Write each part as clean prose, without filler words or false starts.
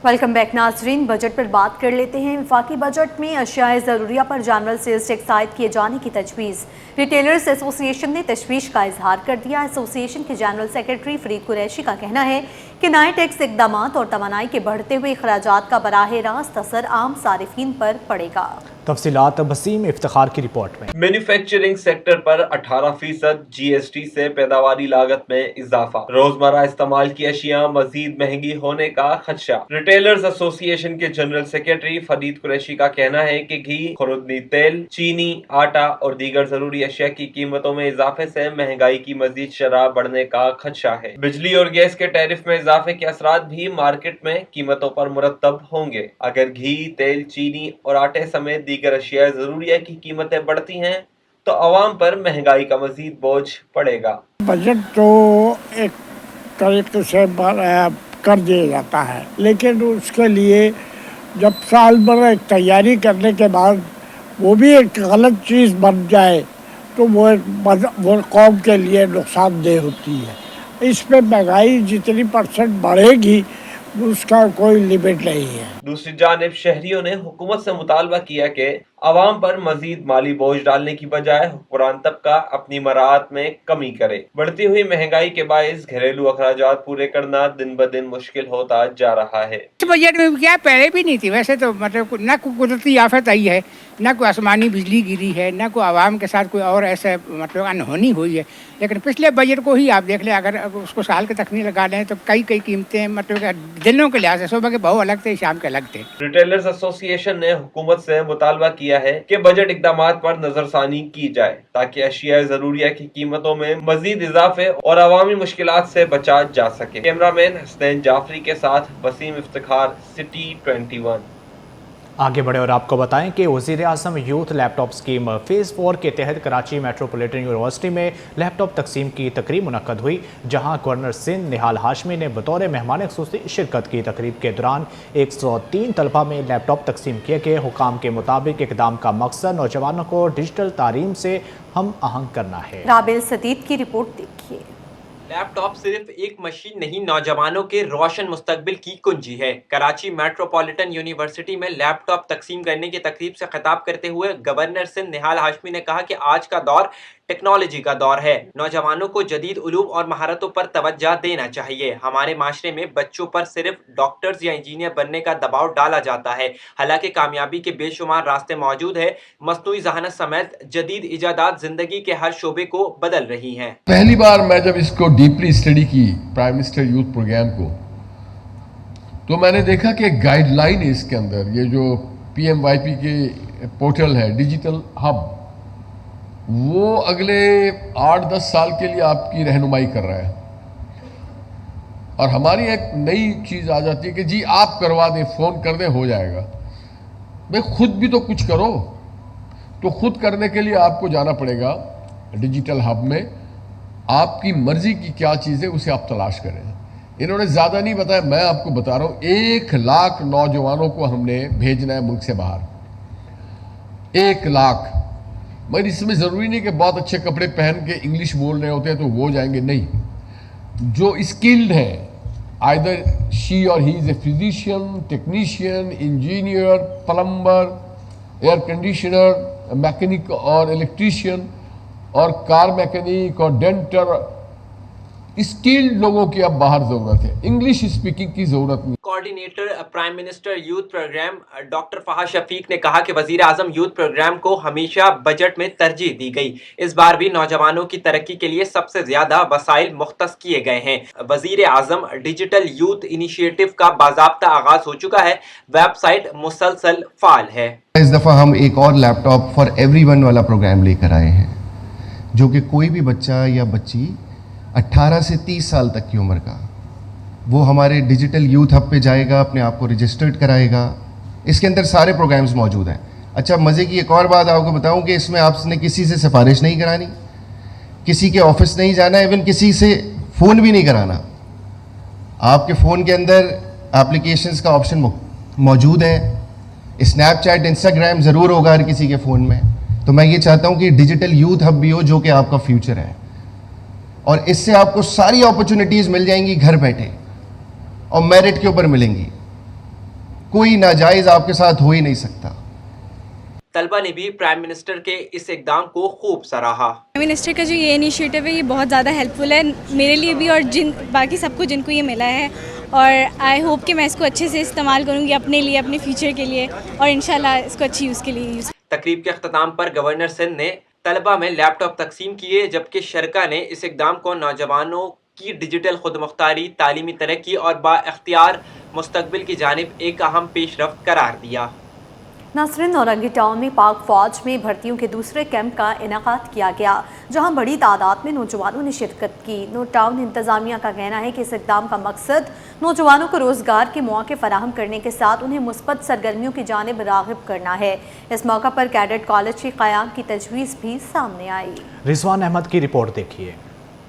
Welcome back नाजरीन। Budget पर बात कर लेते हैं। वफाकी बजट में अशियाए ज़रूरिया पर जानवल सेल्स टैक्स आयद किए जाने की तजवीज़। रिटेलर्स एसोसिएशन ने तशवीश का इजहार कर दिया। एसोसिएशन के जनरल सेक्रेटरी फरीद कुरैशी का कहना है कि नए टैक्स इकदाम और तवानाई के बढ़ते हुए अखराजात का बराह रास्त असर आम सारिफिन पर पड़ेगा। तफसीलात वसीम इफ्तिखार की रिपोर्ट में। मैन्युफैक्चरिंग सेक्टर पर 18% GST से पैदावारी लागत में इजाफा, रोजमर्रा इस्तेमाल की अशिया मजीद महंगी होने का खदशा। रिटेलर्स एसोसिएशन के जनरल सेक्रेटरी फरीद कुरैशी का कहना है कि घी, खुरुदनी तेल, चीनी, आटा और दीगर जरूरी अशिया की कीमतों में इजाफे से महंगाई की मजीद शरह बढ़ने का खदशा है। बिजली और गैस के टैरिफ में इजाफे के असरात भी मार्केट में कीमतों पर मुरतब होंगे। अगर घी, तेल, चीनी और आटे समेत दीगर अशिया जरूरिया की कीमतें बढ़ती हैं तो आवाम पर महंगाई का मजीद बोझ पड़ेगा। बजट तो एक तरीके से कर दिया जाता है, लेकिन उसके लिए जब साल भर एक तैयारी करने के बाद वो भी एक गलत चीज़ बन जाए तो वो कौम के लिए नुकसानदेह होती है। इस पे महंगाई जितनी % बढ़ेगी उसका कोई लिमिट नहीं है। दूसरी जानिब शहरियों ने हुकूमत से मुतालबा किया कि आवाम पर मजीद माली बोझ डालने की बजाय हुक्मरान तबका अपनी मराहत में कमी करे। बढ़ती हुई महंगाई के बायस घरेलू अखराजात पूरे करना दिन ब दिन मुश्किल होता जा रहा है। इस बजट में क्या पहले भी नहीं थी वैसे तो, मतलब न कोई कुदरती आफत आई है, न कोई आसमानी बिजली गिरी है, न कोई आवाम के साथ कोई और ऐसे मतलब अनहोनी हुई है। लेकिन पिछले बजट को ही आप देख लें, अगर उसको साल के तकमील लगा लें तो कई कीमतें मतलब दिनों के लिहाज से सुबह के भाव अलग थे, शाम के अलग थे। रिटेलर्स एसोसिएशन ने हुकूमत से मुतालबा किया है कि बजट इकदामात पर नजरसानी की जाए ताकि अशिया जरूरिया की कीमतों में मजीद इजाफे और अवामी मुश्किलात से बचा जा सके। कैमरामैन हसनैन जाफरी के साथ वसीम इफ्तिखार, सिटी 21। आगे बढ़े और आपको बताएं कि वज़ीर आज़म यूथ लैपटॉप स्कीम फ़ेज़ 4 के तहत कराची मेट्रोपॉलिटन यूनिवर्सिटी में लैपटॉप तकसीम की तकरीब मुनक्कद हुई, जहां गवर्नर सिंध निहाल हाशमी ने बतौर मेहमान ख़ुसूसी शिरकत की। तकरीब के दौरान 103 तलबा में लैपटॉप तकसीम किए गए। हुकाम के मुताबिक इक़दाम का मकसद नौजवानों को डिजिटल तालीम से हम आहंग करना है। राबिल सदीद की रिपोर्ट देखिए। लैपटॉप सिर्फ एक मशीन नहीं, नौजवानों के रोशन मुस्तकबिल की कुंजी है। कराची मेट्रोपॉलिटन यूनिवर्सिटी में लैपटॉप तकसीम करने की तकरीब से खिताब करते हुए गवर्नर सिंध निहाल हाशमी ने कहा कि आज का दौर टेक्नोलॉजी का दौर है। नौजवानों को जदीद उलूम और महारतों पर तवज्जो देना चाहिए। हमारे माशरे में बच्चों पर सिर्फ डॉक्टर्स या इंजीनियर बनने का दबाव डाला जाता है, हालांकि कामयाबी के बेशुमार रास्ते मौजूद है। मस्नूई ज़हानत समेत जदीद इजादात जिंदगी के हर शोबे को बदल रही हैं। पहली बार मैं जब इसको डीपली स्टडी की, प्राइम मिनिस्टर यूथ प्रोग्राम को, तो मैंने देखा कि गाइडलाइन है इसके अंदर। ये जो PMYP के पोर्टल है, डिजिटल हब, वो अगले 8-10 साल के लिए आपकी रहनुमाई कर रहा है। और हमारी एक नई चीज़ आ जाती है कि जी आप करवा दें, फ़ोन कर दें, हो जाएगा। भाई खुद भी तो कुछ करो। तो खुद करने के लिए आपको जाना पड़ेगा डिजिटल हब में। आपकी मर्जी की क्या चीज़ है उसे आप तलाश करें। इन्होंने ज़्यादा नहीं बताया, मैं आपको बता रहा हूँ, 1 लाख नौजवानों को हमने भेजना है मुल्क से बाहर। 1 लाख। मगर इसमें ज़रूरी नहीं कि बहुत अच्छे कपड़े पहन के इंग्लिश बोल रहे होते हैं तो वो जाएंगे, नहीं। जो स्किल्ड हैं, आइदर शी और he is a physician, technician, engineer, plumber, air conditioner, mechanic और इलेक्ट्रीशियन और कार मैकेनिक और डेंटर, स्किल्ड लोगों की अब बाहर जरूरत है, इंग्लिश स्पीकिंग की जरूरत नहीं। Coordinator prime minister youth program doctor Fahad Shafiq ने कहा कि वजीर आजम यूथ प्रोग्राम को हमेशा बजट में तरजीह दी गई। इस बार भी नौजवानों की तरक्की के लिए सबसे ज्यादा वसाइल मुख्तस किए गए हैं। वजीर आजम डिजिटल यूथ इनिशिएटिव का बाज़ाब्ता आगाज हो चुका है। वेबसाइट मुसलसल फाल है। इस दफा हम एक और लैपटॉप फॉर एवरीवन वाला प्रोग्राम लेकर आए हैं, जो कि कोई भी बच्चा या बच्ची 18 से 30 साल तक की उम्र का, वो हमारे डिजिटल यूथ हब पे जाएगा, अपने आप को रजिस्टर्ड कराएगा। इसके अंदर सारे प्रोग्राम्स मौजूद हैं। अच्छा, मज़े की एक और बात आपको बताऊं कि इसमें आपने किसी से सिफारिश नहीं करानी, किसी के ऑफिस नहीं जाना, इवन किसी से फ़ोन भी नहीं कराना। आपके फ़ोन के अंदर एप्लीकेशंस का ऑप्शन मौजूद है। स्नैपचैट, इंस्टाग्राम ज़रूर होगा हर किसी के फ़ोन में। तो मैं ये चाहता हूँ कि डिजिटल यूथ हब भी हो, जो कि आपका फ्यूचर है, और इससे आपको सारी अपॉर्चुनिटीज़ मिल जाएंगी घर बैठे और मेरिट के ऊपर मिलेंगी। कोई नाजायज आपके साथ हो ही नहीं सकता। तलबा ने भी प्राइम मिनिस्टर के इस इकदाम को खूब सराहा। प्राइम मिनिस्टर का जो ये इनिशिएटिव है ये बहुत ज़्यादा हेल्पफुल है मेरे लिए भी और बाकी सबको जिनको ये मिला है, और आई होप कि मैं इसको अच्छे से इस्तेमाल करूँगी अपने लिए, अपने फ्यूचर के लिए, और इंशाल्लाह इसको अच्छी यूज़ के लिए यूज़। तकरीब के अख्ताम पर गवर्नर सिंध ने तलबा में लैपटॉप तकसीम किए, जबकि शरका ने इस इकदाम को नौजवानों की डिजिटल खुदमुख्तारी, तालीमी तरक्की और बाइख्तियार मुस्तकबिल की जानिब एक अहम पेशरफ्त करार दिया। नासरीन, औरंगी टाउन में पाक फौज में भर्तियों के दूसरे कैंप का इनेकाद किया गया, जहां बड़ी तादाद में नौजवानों ने शिरकत की। नो टाउन इंतजामिया का कहना है कि इस इक़दाम का मकसद नौजवानों को रोज़गार के मौके फराहम करने के साथ उन्हें मुस्बत सरगर्मियों की जानिब राग़िब करना है। इस मौका पर कैडेट कॉलेज के क़याम की तजवीज़ भी सामने आई। रिजवान अहमद की रिपोर्ट देखिए।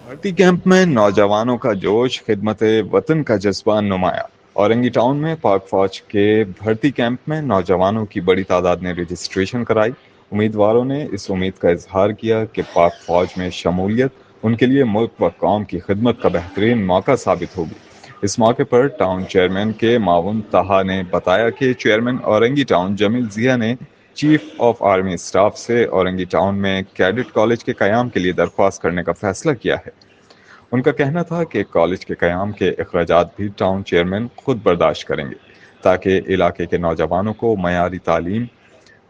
भर्ती कैंप में नौजवानों का जोश, खिदमत वतन का जज्बा नुमाया। औरंगी टाउन में पाक फौज के भर्ती कैंप में नौजवानों की बड़ी तादाद ने रजिस्ट्रेशन कराई। उम्मीदवारों ने इस उम्मीद का इजहार किया कि पाक फौज में शमूलियत उनके लिए मुल्क व कौम की खिदमत का बेहतरीन मौका साबित होगी। इस मौके पर टाउन चेयरमैन के माउन ताहा ने बताया कि चेयरमैन औरंगी टाउन जमील जिया ने चीफ ऑफ आर्मी स्टाफ से औरंगी टाउन में कैडेट कॉलेज के क़याम के लिए दरख्वास्त करने का फैसला किया है। उनका कहना था कि कॉलेज के क़याम के अखराजात भी टाउन चेयरमैन खुद बर्दाश्त करेंगे, ताकि इलाके के नौजवानों को मयारी तालीम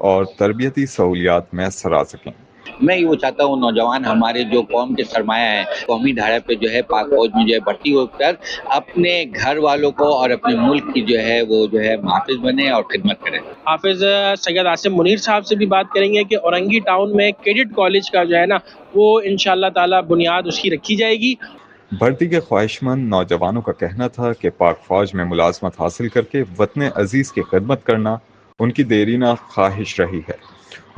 और तरबियती सहूलियात मैसर आ सकें। मैं ये चाहता हूँ नौजवान हमारे जो कौम के सरमाया है, कौमी धारा पे जो है पाक फौज में जो है भर्ती होकर अपने घर वालों को और अपने मुल्क की जो है वो जो है हाफिज बने और खिदमत करें। हाफिज सैयद आसिम मुनीर साहब से भी बात करेंगे कि औरंगी टाउन में कैडेट कॉलेज का जो है ना वो इंशाअल्लाह ताला बुनियाद उसकी रखी जाएगी। भर्ती के ख्वाहिशमंद नौजवानों का कहना था कि पाक फौज में मुलाजमत हासिल करके वतन अजीज की खिदमत करना उनकी देरीना ख्वाहिश रही है।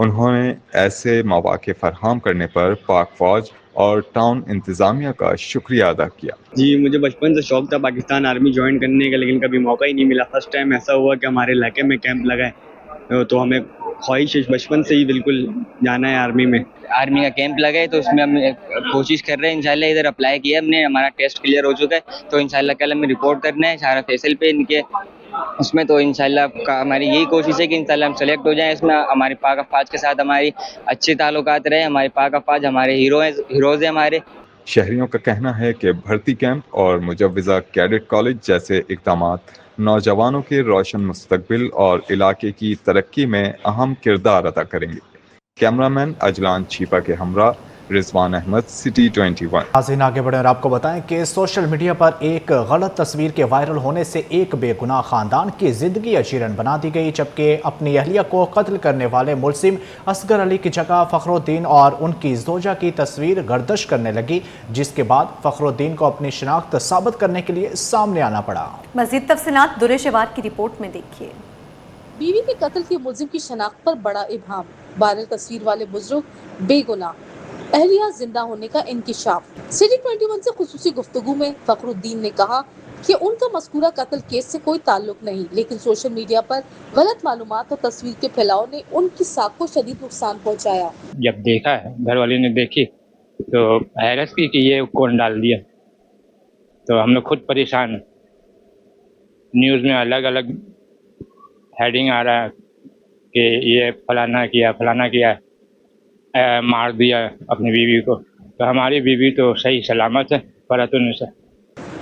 उन्होंने ऐसे मौके फराहम करने पर पाक फौज और टाउन इंतजामिया का शुक्रिया अदा किया। जी, मुझे बचपन से शौक था पाकिस्तान आर्मी ज्वाइन करने का, लेकिन कभी मौका ही नहीं मिला। फर्स्ट टाइम ऐसा हुआ कि हमारे इलाके में कैंप लगा है, तो हमें ख्वाहिश बचपन से ही बिल्कुल जाना है आर्मी में। आर्मी का कैंप लगा है तो उसमें हम कोशिश कर रहे हैं। इंशाल्लाह इधर अप्लाई किया हमने, हमारा टेस्ट क्लियर हो चुका है, तो इंशाल्लाह कल हमें रिपोर्ट करना है सारा फैसल पे इनके उसमें। तो इंशाल्लाह हमारी यही कोशिश है कि इंशाल्लाह हम सेलेक्ट हो जाएं इसमें। हमारे पाक अफवाज के साथ हमारी अच्छे ताल्लुकात रहे। हमारे पाक अफवाज हमारे हीरोज़ हैं हमारे। शहरियों का कहना है कि भर्ती कैंप और मुजव्वज़ा कैडेट कॉलेज जैसे इक़दामात नौजवानों के रोशन मुस्तकबिल और इलाके की तरक्की में अहम किरदार अदा करेंगे। कैमरामैन अजलान छीपा के हमरा रिजवान अहमद, सिटी 21। नाज़रीन, आगे बढ़े और आपको बताएं कि सोशल मीडिया पर एक गलत तस्वीर के वायरल होने से एक बेगुनाह खानदान की जिंदगी अजीरन बना दी गई, जबकि अपनी अहलिया को कत्ल करने वाले मुलजिम असगर अली की जगह फखरुद्दीन और उनकी जोजा की तस्वीर गर्दिश करने लगी, जिसके बाद फखरुद्दीन को अपनी शिनाख्त साबित करने के लिए सामने आना पड़ा। मज़ीद तफसीलात दुरेशवार की रिपोर्ट में देखिए। बीवी के कत्ल के मुलजिम की शनाख्त पर बड़ा इबहाम, वायरल तस्वीर वाले बुजुर्ग बेगुनाह, अहलिया जिंदा होने का इंकिशाफ। सिटी 21 से खुसूसी गुफ्तगू में फखरुद्दीन ने कहा कि उनका मज़कूरा कत्ल केस से कोई ताल्लुक नहीं, लेकिन सोशल मीडिया पर गलत मालूमात और तस्वीर के फैलाव ने उनकी साख को शदीद नुकसान पहुंचाया। जब देखा है, घर वाले ने देखी तो हैरत की कि ये कौन डाल दिया, तो हम लोग खुद परेशान हैं। न्यूज़ में अलग अलग हेडिंग आ रहा है कि ये फलाना किया मार दिया अपनी बीवी को, तो हमारी बीवी तो सही सलामत है फरतुन से।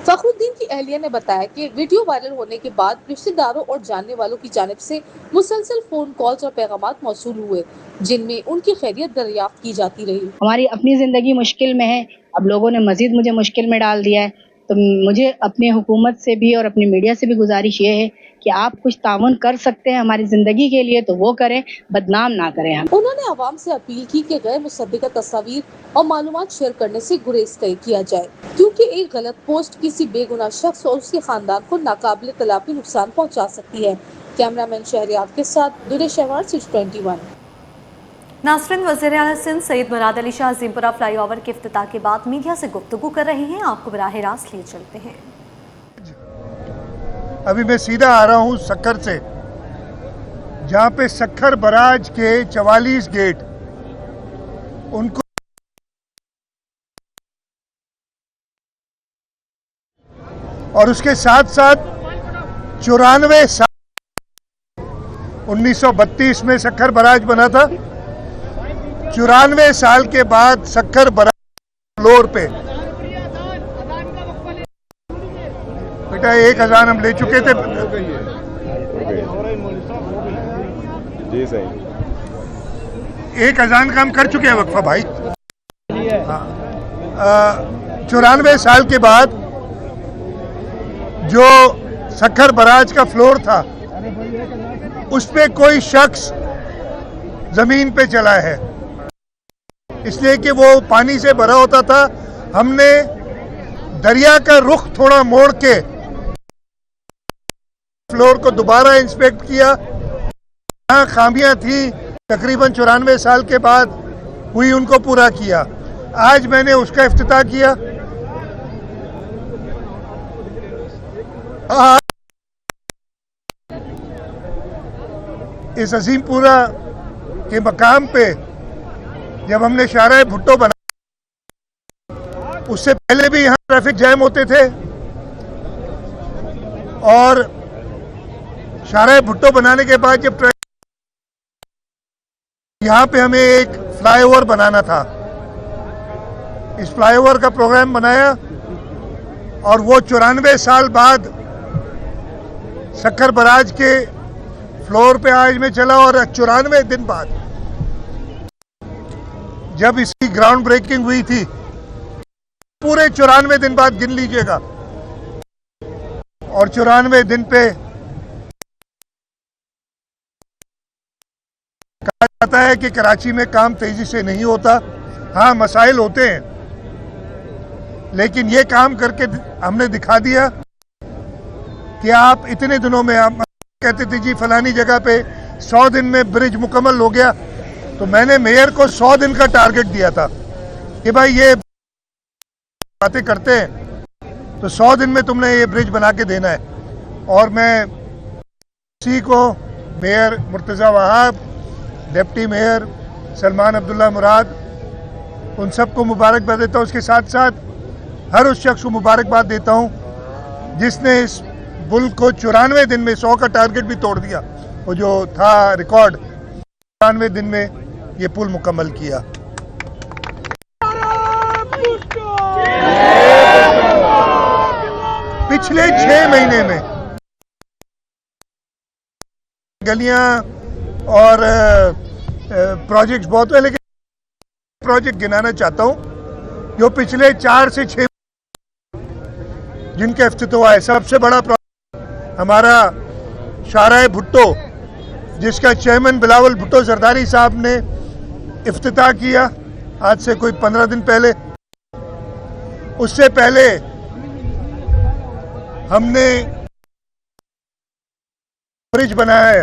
फखरुद्दीन की अहलिया ने बताया कि वीडियो वायरल होने के बाद रिश्तेदारों और जानने वालों की जानिब से मुसलसल फोन कॉल्स और पैगामात मौसूल हुए, जिनमें उनकी खैरियत दरियाफ्त की जाती रही। हमारी अपनी जिंदगी मुश्किल में है, अब लोगों ने मजीद मुझे मुश्किल में डाल दिया है, तो मुझे अपनी हुकूमत से भी और अपनी मीडिया से भी गुजारिश ये है कि आप कुछ ताउन कर सकते हैं हमारी जिंदगी के लिए तो वो करें, बदनाम ना करें हम। उन्होंने आवाम से अपील की कि गैर मुसद्दिका तस्वीर और मालूमात शेयर करने से गुरेज किया जाए, क्योंकि एक गलत पोस्ट किसी बेगुनाह शख्स और उसके खानदान को नाकाबिल तलाफी नुकसान पहुँचा सकती है। कैमरामैन शहरियार के साथ दुरेशवार, सिटी 21। नासरीन, वज़ीर-ए-आला सिंध सईद मुराद अली शाह अज़ीमपुरा फ्लाईओवर के इफ्तिताह के बाद मीडिया से गुफ्तगू कर रहे हैं। आपको बराह रास्त लिए चलते हैं। अभी मैं सीधा आ रहा हूँ सक्खर से, जहाँ पे सक्खर बराज के 44 गेट उनको और उसके साथ साथ 94 1932 में सक्खर बराज बना था। 94 साल के बाद सक्खर बराज फ्लोर पे, बेटा एक अजान हम ले चुके थे। जी सही, एक अजान का हम कर चुके हैं वक्फा भाई। 94 साल के बाद जो सक्खर बराज का फ्लोर था उस पे कोई शख्स जमीन पे चला है, इसलिए कि वो पानी से भरा होता था। हमने दरिया का रुख थोड़ा मोड़ के फ्लोर को दोबारा इंस्पेक्ट किया। जहाँ खामियां थी तकरीबन 94 साल के बाद हुई, उनको पूरा किया। आज मैंने उसका इफ्तिताह किया। इस अजीमपुरा के मकाम पे जब हमने शाहराह भुट्टो बनाया, उससे पहले भी यहाँ ट्रैफिक जैम होते थे और शाहराह भुट्टो बनाने के बाद जब यहाँ पे हमें एक फ्लाईओवर बनाना था, इस फ्लाईओवर का प्रोग्राम बनाया और वो 94 साल बाद सक्खर बराज के फ्लोर पे आज में चला। और 94 दिन बाद जब इसकी ग्राउंड ब्रेकिंग हुई थी, पूरे 94 दिन बाद गिन लीजिएगा, और 94 दिन पे कहा जाता है कि कराची में काम तेजी से नहीं होता। हाँ, मसाइल होते हैं, लेकिन ये काम करके हमने दिखा दिया कि आप इतने दिनों में, आप कहते थे जी फलानी जगह पे 100 दिन में ब्रिज मुकम्मल हो गया, तो मैंने मेयर को 100 दिन का टारगेट दिया था कि भाई ये बातें करते हैं तो 100 दिन में तुमने ये ब्रिज बना के देना है। और मैं इसी को mayor Murtaza Wahab, deputy mayor Salman Abdullah Murad, उन सबको मुबारकबाद देता हूँ। उसके साथ साथ हर उस शख्स को मुबारकबाद देता हूँ जिसने इस पुल को 94 दिन में 100 का टारगेट भी तोड़ दिया। वो जो था रिकॉर्ड, 94 दिन में ये पुल मुकम्मल किया। पिछले 6 महीने में गलियां और प्रोजेक्ट्स बहुत है, लेकिन प्रोजेक्ट गिनाना चाहता हूं जो पिछले 4 से 6 जिनका इफ्तिताह है। सबसे बड़ा प्रोजेक्ट हमारा शाहराह भुट्टो, जिसका चेयरमैन बिलावल भुट्टो जरदारी साहब ने इफ्तिताह किया आज से कोई 15 दिन पहले। उससे पहले हमने ब्रिज बनाया है,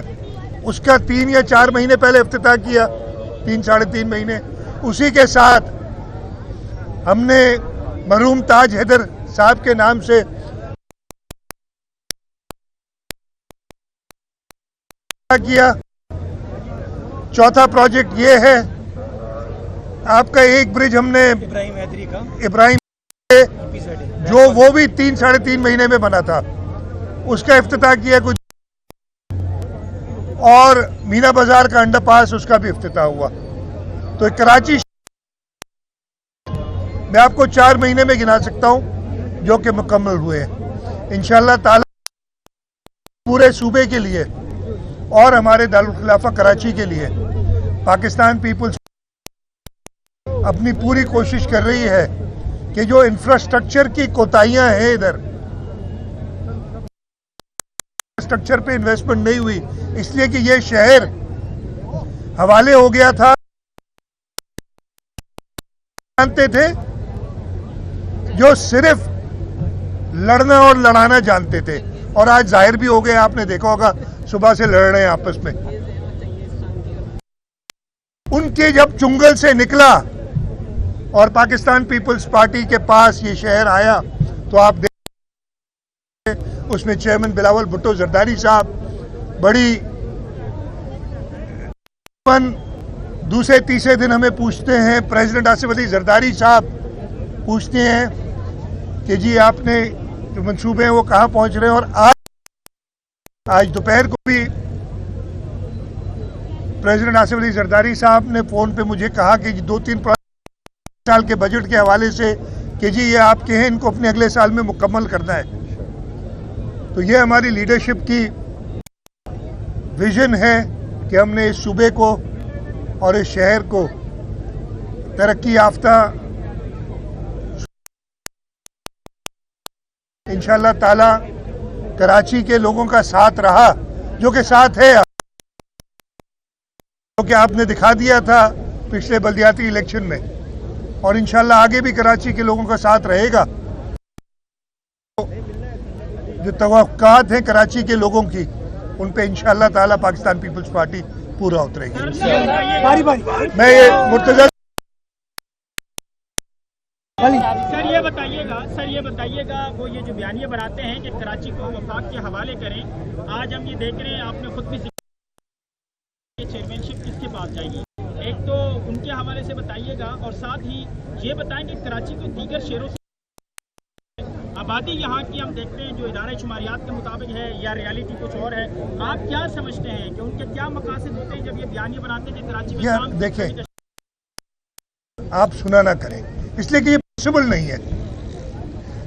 उसका 3 या 4 महीने पहले इफ्तिताह किया, 3 साढ़े 3 महीने। उसी के साथ हमने मरहूम ताज हैदर साहब के नाम से किया। चौथा प्रोजेक्ट ये है, आपका एक ब्रिज हमने इब्राहिम जो वो भी 3 साढ़े 3 महीने में बना था, उसका इफ्तिताह किया कुछ, और मीना बाजार का अंडरपास, उसका भी इफ्तिताह हुआ। तो कराची मैं आपको 4 महीने में गिना सकता हूं जो कि मुकम्मल हुए हैं। इंशाअल्लाह ताला पूरे सूबे के लिए और हमारे दारुल खिलाफा कराची के लिए पाकिस्तान पीपुल्स अपनी पूरी कोशिश कर रही है कि जो इंफ्रास्ट्रक्चर की कोताहियां हैं, इधर इंफ्रास्ट्रक्चर पे इन्वेस्टमेंट नहीं हुई, इसलिए कि ये शहर हवाले हो गया था। जानते थे जो सिर्फ लड़ना और लड़ाना जानते थे, और आज जाहिर भी हो गए, आपने देखा होगा सुबह से लड़ रहे हैं आपस में। उनके जब चुंगल से निकला और पाकिस्तान पीपल्स पार्टी के पास ये शहर आया, तो आप देख उसमें चेयरमैन बिलावल भुट्टो जरदारी साहब बड़ी दूसरे तीसरे दिन हमें पूछते हैं, प्रेसिडेंट आसिफ अली जरदारी साहब पूछते हैं कि जी आपने जो मंसूबे हैं वो कहाँ पहुँच रहे हैं। और आज दोपहर को भी प्रेसिडेंट आसिफ अली जरदारी साहब ने फ़ोन पे मुझे कहा कि 2-3 साल के बजट के हवाले से कि जी ये आपके हैं, इनको अपने अगले साल में मुकम्मल करना है। तो ये हमारी लीडरशिप की विजन है कि हमने इस सूबे को और इस शहर को तरक्की याफ्ता इंशाअल्लाह ताला कराची के लोगों का साथ रहा, जो कि साथ है, जो कि आपने दिखा दिया था पिछले बल्दियाती इलेक्शन में, और इंशाअल्लाह आगे भी कराची के लोगों का साथ रहेगा। जो तवक्कुआत हैं कराची के लोगों की, उन पे इंशाअल्लाह ताला पाकिस्तान पीपल्स पार्टी पूरा उतरेगी। मैं ये मुर्तजा सर ये बताइएगा वो ये जो बयानियां बनाते हैं कि कराची को वफाक के हवाले करें, आज हम ये देख रहे हैं आपने खुद भी चेयरमैनशिप किसके पास जाएगी, एक तो उनके हवाले से बताइएगा, और साथ ही ये बताएं कि कराची को दीगर शहरों से आबादी यहाँ की हम देखते हैं जो इदारे शुमारियात के मुताबिक है या रियलिटी कुछ और है, आप क्या समझते हैं कि उनके क्या मकासद होते हैं जब ये बयानियां बनाते हैं कि कराची में काम देखें, आप सुना ना करें, इसलिए कि ये पॉसिबल नहीं है।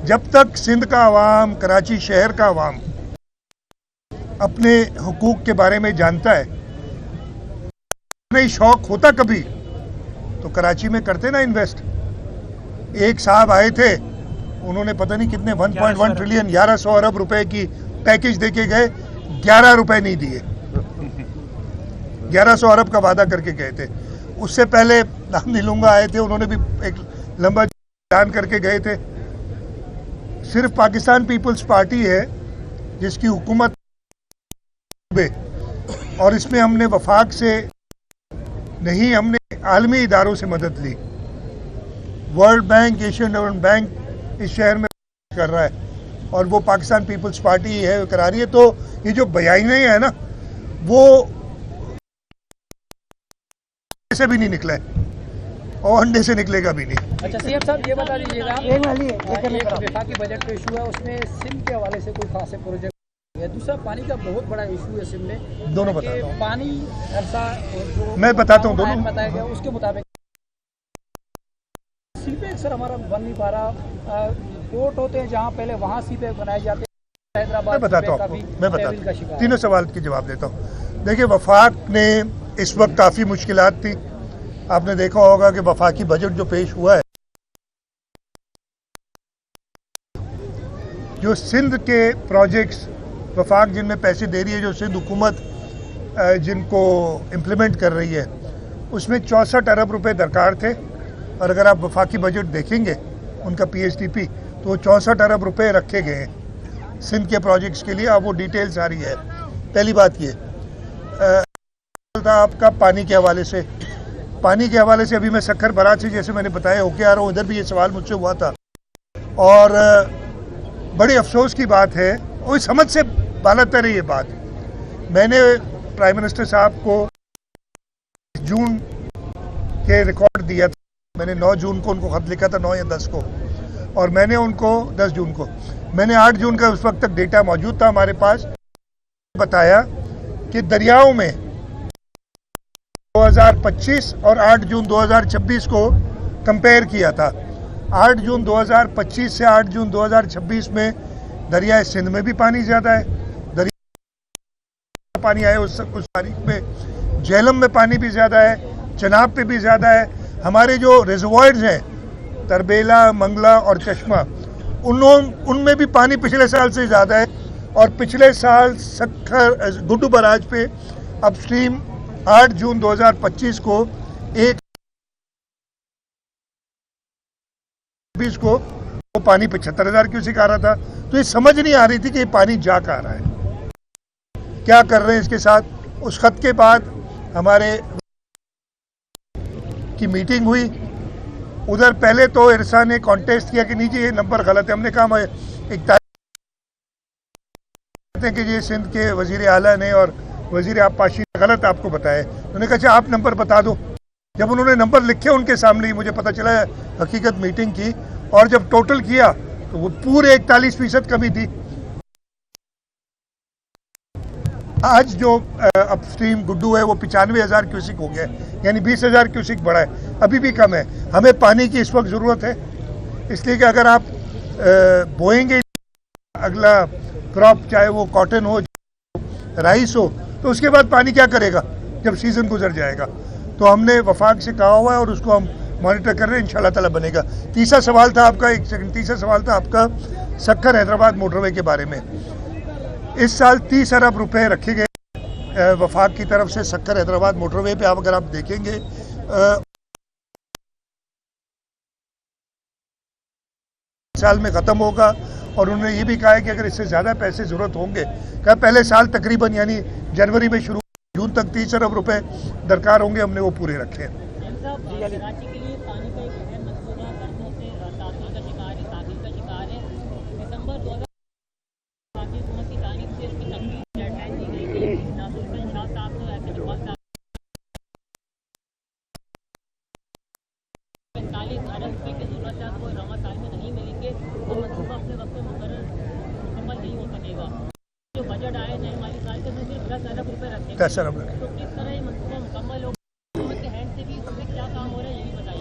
जब तक सिंध का अवाम, कराची शहर का अवाम अपने हुकूक के बारे में जानता है, नहीं शौक होता कभी तो कराची में करते ना इन्वेस्ट। एक साहब आए थे, उन्होंने पता नहीं कितने 1.1 ट्रिलियन 1100 अरब रुपए की पैकेज देके गए, 11 रुपए नहीं दिए। 1100 अरब का वादा करके गए थे। उससे पहले नाम नहीं लूंगा आए थे, उन्होंने भी एक लंबा ऐलान करके गए थे। सिर्फ पाकिस्तान पीपल्स पार्टी है जिसकी हुकूमत, और इसमें हमने वफाक से नहीं, हमने आलमी इदारों से मदद ली। World Bank, Asian Development Bank इस शहर में कर रहा है, और वो पाकिस्तान पीपल्स पार्टी है करा रही है। तो ये जो बयानियां है ना, वो से भी नहीं निकला है और अंडे से निकलेगा भी नहीं। अच्छा सीएम साहब ये बता दीजिएगा, एक वफाकी बजट का इशू है, उसमें सिम के हवाले से कोई खास प्रोजेक्ट है, दूसरा पानी का बहुत बड़ा इशू है सिम में, दोनों बताता हूँ। पानी अरसा जो मैं बताता हूँ दोनों बताया गया उसके मुताबिक सीपे अक्सर हमारा बन नहीं पा रहा, पोर्ट होते हैं जहाँ पहले वहाँ सीपे बनाए जाते हैं, हैदराबाद। मैं बताता हूँ आपको, मैं बताता हूँ, तीनों सवाल के जवाब देता हूँ। देखिए, वफाक ने इस वक्त काफ़ी मुश्किलात थी। आपने देखा होगा कि वफाकी बजट जो पेश हुआ है, जो सिंध के प्रोजेक्ट्स वफाक जिनमें पैसे दे रही है, जो सिंध हुकूमत जिनको इम्प्लीमेंट कर रही है, उसमें 64 अरब रुपए दरकार थे। और अगर आप वफाकी बजट देखेंगे उनका PSDP, तो 64 अरब रुपए रखे गए हैं सिंध के प्रोजेक्ट्स के लिए। अब वो डिटेल्स आ रही है। पहली बात ये था आपका पानी के हवाले से। पानी के हवाले से अभी मैं सक्खर बराज से, जैसे मैंने बताया, होके आ रहा हूँ। इधर भी ये सवाल मुझसे हुआ था, और बड़ी अफसोस की बात है, और समझ से बालतर है ये बात। मैंने प्राइम मिनिस्टर साहब को जून के रिकॉर्ड दिया था। मैंने 9 जून को उनको खत लिखा था, 9 या 10 को, और मैंने उनको 10 जून को, मैंने 8 जून का उस वक्त तक डेटा मौजूद था हमारे पास, बताया कि दरियाओं में 2025 और 8 जून 2026 को कंपेयर किया था। 8 जून 2025 से 8 जून 2026 में दरियाए सिंध में भी पानी ज़्यादा है, दरिया पानी आए उस तारीख में झेलम में पानी भी ज़्यादा है, चनाब पे भी ज़्यादा है। हमारे जो रिजर्वॉयर्स हैं तरबेला, मंगला और चश्मा, उनमें भी पानी पिछले साल से ज़्यादा है। और पिछले साल सक्खर गुड्डू बराज पे अपस्ट्रीम 8 जून 2025 को 1 को वो पानी 75,000 क्यूसेक आ रहा था। तो ये समझ नहीं आ रही थी कि ये पानी जा कहाँ रहा है, क्या कर रहे हैं इसके साथ। उस खत के बाद हमारे की मीटिंग हुई। उधर पहले तो इरसा ने कॉन्टेस्ट किया कि नहीं जी ये नंबर गलत है। हमने कहा एक कि ये सिंध के वजीर आला ने और वजीर आबपाशी ने गलत आपको बताया। उन्होंने कहा अच्छा आप नंबर बता दो। जब उन्होंने नंबर लिखे उनके सामने ही मुझे पता चला हकीकत मीटिंग की, और जब टोटल किया तो वो पूरे 41% कमी थी। आज जो अपस्ट्रीम गुड्डू है वो 95,000 क्यूसिक हो गया है, यानी 20,000 क्यूसिक बढ़ा है, अभी भी कम है। हमें पानी की इस वक्त ज़रूरत है, इसलिए कि अगर आप बोएंगे अगला क्रॉप, चाहे वो कॉटन हो, राइस हो, तो उसके बाद पानी क्या करेगा जब सीज़न गुजर जाएगा। तो हमने वफाक से कहा हुआ है और उसको हम मॉनिटर कर रहे हैं, इंशाल्लाह ताला बनेगा। तीसरा सवाल था आपका, एक सेकंड, तीसरा सवाल था आपका सक्कर हैदराबाद मोटरवे के बारे में। इस साल 30 अरब रुपए रखे गए वफाक की तरफ से सक्कर हैदराबाद मोटरवे पे। अगर आप देखेंगे साल में ख़त्म होगा, और उन्होंने ये भी कहा है कि अगर इससे ज़्यादा पैसे ज़रूरत होंगे, कहा पहले साल तकरीबन यानी जनवरी में शुरू, जून तक 30 अरब रुपए दरकार होंगे, हमने वो पूरे रखे हैं।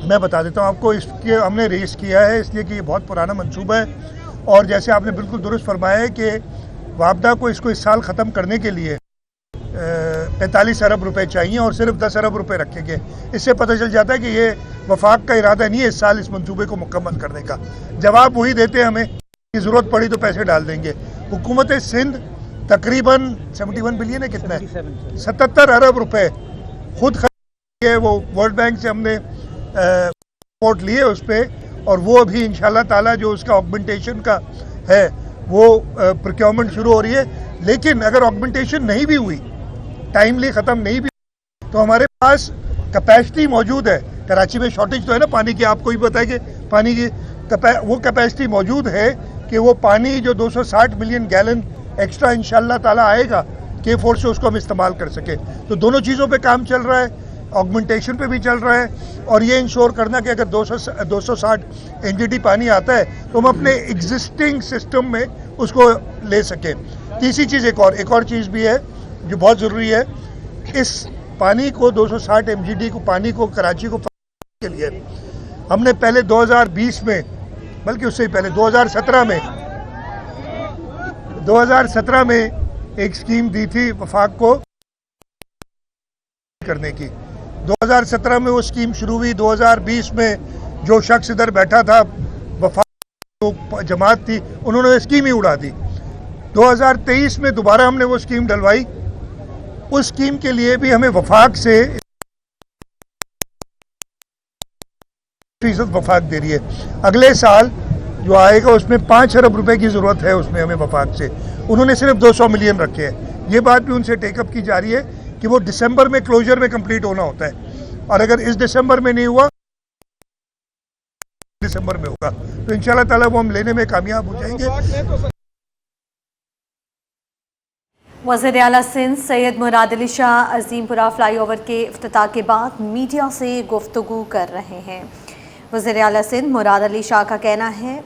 मैं बता देता हूँ आपको, इसके हमने रेस किया है इसलिए कि ये बहुत पुराना मंसूबा है, और जैसे आपने बिल्कुल दुरुस्त फरमाया है कि वापदा को इसको इस साल ख़त्म करने के लिए 45 अरब रुपए चाहिए और सिर्फ 10 अरब रुपए रखे गए। इससे पता चल जाता है कि ये वफाक का इरादा नहीं है इस साल इस मंसूबे को मुकम्मल करने का। जवाब वही देते हैं हमें कि ज़रूरत पड़ी तो पैसे डाल देंगे। हुकूमत सिंध तकरीबन 71 बिलियन है, कितना है, 77 अरब रुपए खुद खर्च है। वो वर्ल्ड बैंक से हमने रिपोर्ट लिए उस पर, और वो अभी इंशाल्लाह ताला जो उसका ऑगमेंटेशन का है वो प्रोक्योरमेंट शुरू हो रही है। लेकिन अगर ऑगमेंटेशन नहीं भी हुई, टाइमली ख़त्म नहीं भी, तो हमारे पास कैपेसिटी मौजूद है। कराची में शॉर्टेज तो है ना पानी की, आपको ही बताएंगे पानी की वो कैपेसिटी मौजूद है कि वो पानी जो 260 मिलियन गैलन एक्स्ट्रा इंशाल्लाह ताला आएगा K4 से, उसको हम इस्तेमाल कर सके। तो दोनों चीज़ों पे काम चल रहा है, ऑगमेंटेशन पे भी चल रहा है, और ये इंश्योर करना कि अगर 260 NGT पानी आता है तो हम अपने एग्जिस्टिंग सिस्टम में उसको ले सकें। तीसरी चीज़ एक और चीज़ भी है जो बहुत ज़रूरी है, इस पानी को 260 MGD को पानी को कराची को के लिए हमने पहले 2020 में, बल्कि उससे ही पहले 2017 में एक स्कीम दी थी वफाक को करने की। 2017 में वो स्कीम शुरू हुई। 2020 में जो शख्स इधर बैठा था, वफाक जमात थी, उन्होंने स्कीम ही उड़ा दी। 2023 में दोबारा हमने वो स्कीम डलवाई। उस स्कीम के लिए भी हमें वफाक से % वफाक दे रही है। अगले साल जो आएगा उसमें 5 अरब रुपए की ज़रूरत है, उसमें हमें वफाक से। उन्होंने सिर्फ 200 मिलियन रखे हैं। ये बात भी उनसे टेकअप की जा रही है कि वो दिसंबर में क्लोजर में कंप्लीट होना होता है, और अगर इस दिसंबर में नहीं हुआ, दिसंबर में होगा, तो इंशाल्लाह ताला वो हम लेने में कामयाब हो जाएंगे। वज़ीर आला सिंध सैयद मुराद अली शाह अजीमपुरा फ्लाईओवर के इफ्तिताह के बाद मीडिया से गुफ्तगू कर रहे हैं। वज़ीर आला सिंध मुराद अली शाह का कहना है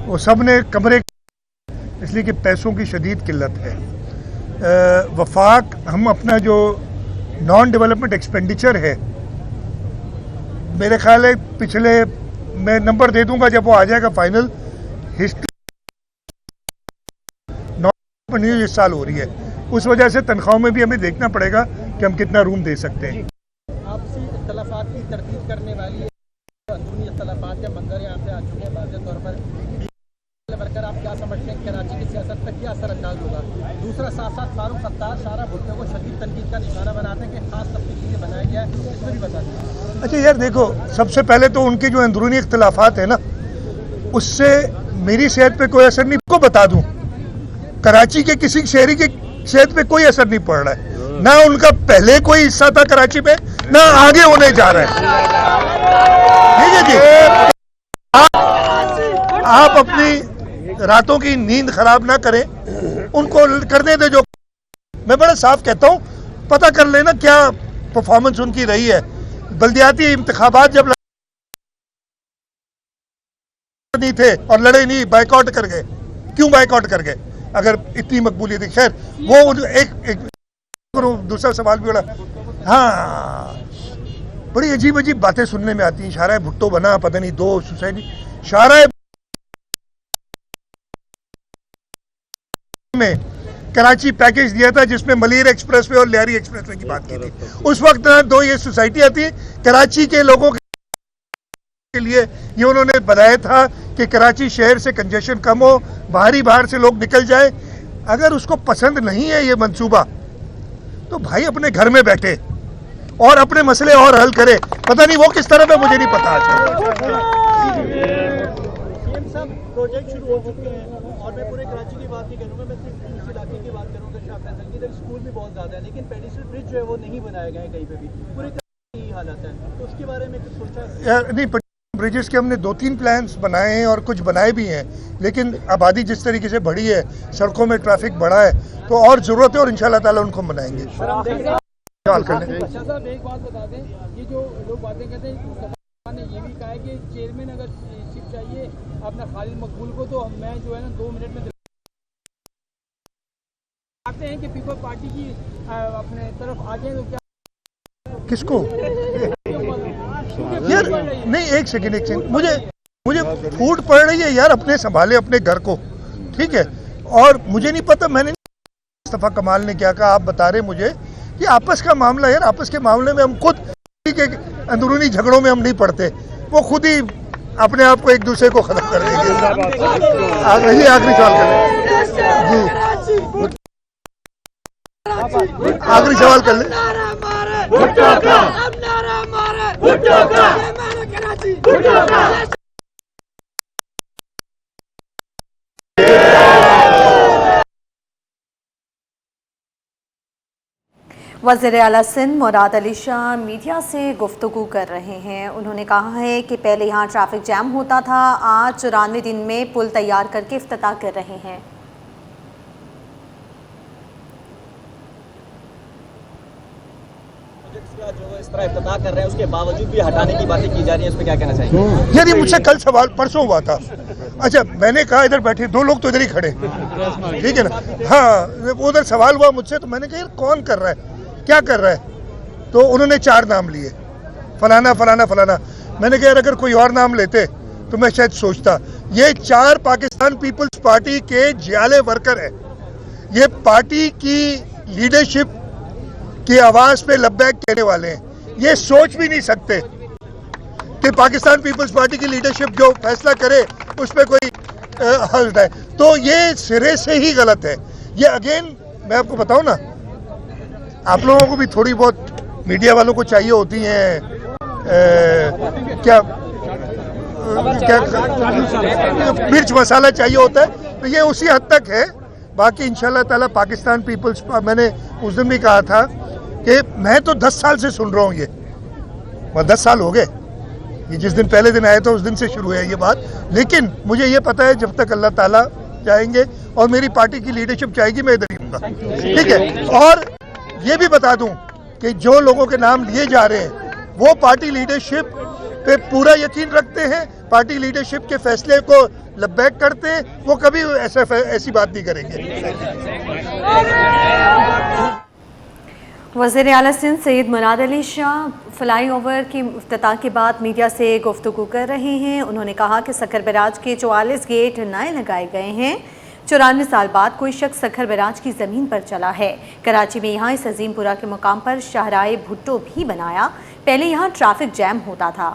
वो सब ने कमरे, इसलिए कि पैसों की शदीद किल्लत है। वफाक हम अपना जो नॉन डेवलपमेंट एक्सपेंडिचर है, मेरे ख्याल है पिछले, मैं नंबर दे दूंगा जब वो आ जाएगा फाइनल, हिस्ट्री न्यूज इस साल हो रही है। उस वजह से तनख्वाहों में भी हमें देखना पड़ेगा कि हम कितना रूम दे सकते हैं। आपसी इख्तलाफात की तरतीब करने वाली अंदरूनी इख्तलाफात के मंजर यहाँ पे आ चुके हैं वाज़ेह तौर पर। वर्कर आप क्या समझते हैं कराची की सियासत पर क्या असर अंदाज होगा? दूसरा, साथ साथ फारूक सत्तार सारा भुट्टो को शदीद तनकीद का निशाना बनाते हैं कि खास तबके के लिए बनाया गया है, इसमें भी बता दें। अच्छा यार देखो, सबसे पहले तो उनके जो अंदरूनी इख्तलाफात है ना, उससे मेरी सेहत पे कोई असर नहीं। को बता दूं, कराची के किसी शहरी के सेहत पे कोई असर नहीं पड़ रहा है। ना उनका पहले कोई हिस्सा था कराची में, ना आगे होने जा रहा है। ठीक है जी, आप अपनी रातों की नींद खराब ना करें, उनको करने दे। जो मैं बड़ा साफ कहता हूं, पता कर लेना क्या परफॉर्मेंस उनकी रही है। बल्दियाती इंतखाबात जब नहीं थे और लड़े नहीं, बाइकआउट कर गए, क्यों बाइकआउट कर गए अगर इतनी मकबूलियत थी? खैर वो एक दूसरा सवाल भी बड़ा, हाँ बड़ी अजीब अजीब बातें सुनने में आती हैं। शाहराह भुट्टो बना, पता नहीं 2 सोसाइटी शाहराह में कराची पैकेज दिया था जिसमें मलिर एक्सप्रेसवे और लियारी एक्सप्रेसवे की बात की थी। उस वक्त 2 ये सोसाइटियां थी कराची के लोगों के लिए। ये उन्होंने बताया था कि कराची शहर से कंजेशन कम हो, बाहर से लोग निकल जाए। अगर उसको पसंद नहीं है ये मंसूबा तो भाई अपने घर में बैठे और अपने मसले और हल करे। पता नहीं वो किस तरह है, मुझे नहीं पता। प्रोजेक्ट शुरू हो चुके हैं और मैं पूरे कराची की बात नहीं करूंगा, मैं सिर्फ इस इलाके की बात करूंगा। शाह फैसल की इधर स्कूल भी बहुत ज्यादा है, लेकिन पेडिस्ट्रियल ब्रिज जो है वो नहीं बनाया गया है कहीं पे भी। पूरे कराची की हालत है, तो उसके बारे में कुछ सोचा यार? नहीं, ब्रिजेस के हमने 2-3 प्लान्स बनाए हैं और कुछ बनाए भी हैं, लेकिन आबादी जिस तरीके से बढ़ी है, सड़कों में ट्रैफिक बढ़ा है, तो और जरूरत है और इंशाल्लाह ताला उनको हम बनाएंगे। सवाल कर लें। एक बात बता दें, ये जो लोग बातें कहते हैं, ने ये भी कहा है कि चेयरमैन अगर सीट चाहिए अपना खालिद मकबूल को, तो मैं जो है ना 2 मिनट में आते हैं कि पीपल पार्टी की अपने तरफ आ जाए तो क्या? किसको यार? नहीं, एक सेकंड, मुझे फूट पड़ रही है यार। अपने संभाले अपने घर को, ठीक है? और मुझे नहीं पता, मैंने मुस्तफा कमाल ने क्या कहा, आप बता रहे मुझे कि आपस का मामला यार, आपस के मामले में हम खुद के अंदरूनी झगड़ों में हम नहीं पड़ते, वो खुद ही अपने आप को एक दूसरे को खत्म कर देंगे। आखिरी सवाल करें जी, आखिरी सवाल कर ले। वज़ीर आला सिंध मुराद अली शाह मीडिया से गुफ्तगू कर रहे हैं। उन्होंने कहा है कि पहले यहाँ ट्रैफिक जैम होता था, आज 94 दिन में पुल तैयार करके इफ्तिताह कर रहे हैं। जो इस तरह इफ्तिताह कर रहे हैं उसके बावजूद भी हटाने की बातें की जा रही हैं, इस पर क्या कहना चाहिए? यार ये मुझसे कल सवाल परसों हुआ था। अच्छा, मैंने कहा इधर बैठे 2 लोग तो इधर ही खड़े, ठीक है ना? हाँ, उधर सवाल हुआ मुझसे, तो मैंने कहा यार कौन कर रहा है, क्या कर रहा है? तो उन्होंने 4 नाम लिए, फलाना फलाना फलाना। मैंने कहा यार अगर कोई और नाम लेते तो मैं शायद सोचता। ये 4 पाकिस्तान पीपल्स पार्टी के जियाले वर्कर है। ये पार्टी की लीडरशिप की आवाज पे लब्बैक कहने वाले हैं। ये सोच भी नहीं सकते कि पाकिस्तान पीपल्स पार्टी की लीडरशिप जो फैसला करे उस पर कोई हल है, तो ये सिरे से ही गलत है। ये अगेन मैं आपको बताऊं ना, आप लोगों को भी थोड़ी बहुत मीडिया वालों को चाहिए होती हैं क्या मिर्च मसाला चाहिए होता है, तो ये उसी हद तक है। बाकी इंशाल्लाह ताला पाकिस्तान पीपल्स, मैंने उस दिन भी कहा था कि मैं तो 10 साल से सुन रहा हूँ, ये 10 साल हो गए, ये जिस दिन पहले दिन आया था उस दिन से शुरू है ये बात। लेकिन मुझे ये पता है जब तक अल्लाह ताला चाहेंगे और मेरी पार्टी की लीडरशिप चाहेगी, मैं इधर ही हूँगा, ठीक है? और ये भी बता दूं कि जो लोगों के नाम लिए जा रहे हैं वो पार्टी लीडरशिप पे पूरा यकीन रखते हैं, पार्टी लीडरशिप के फैसले को लब्बैक करते हैं, वो कभी ऐसी बात नहीं करेंगे। वज़ीर आला सिंध सैयद मुराद अली शाह फ्लाईओवर की इफ्तिताह के बाद मीडिया से गुफ्तगू कर रहे हैं। उन्होंने कहा कि सखर बैराज के 44 गेट नए लगाए गए हैं। 94 साल बाद कोई शख्स सखर बैराज की ज़मीन पर चला है। कराची में यहाँ इस अजीमपुरा के मुकाम पर शाहराह भुट्टो भी बनाया। पहले यहाँ ट्रैफिक जैम होता था।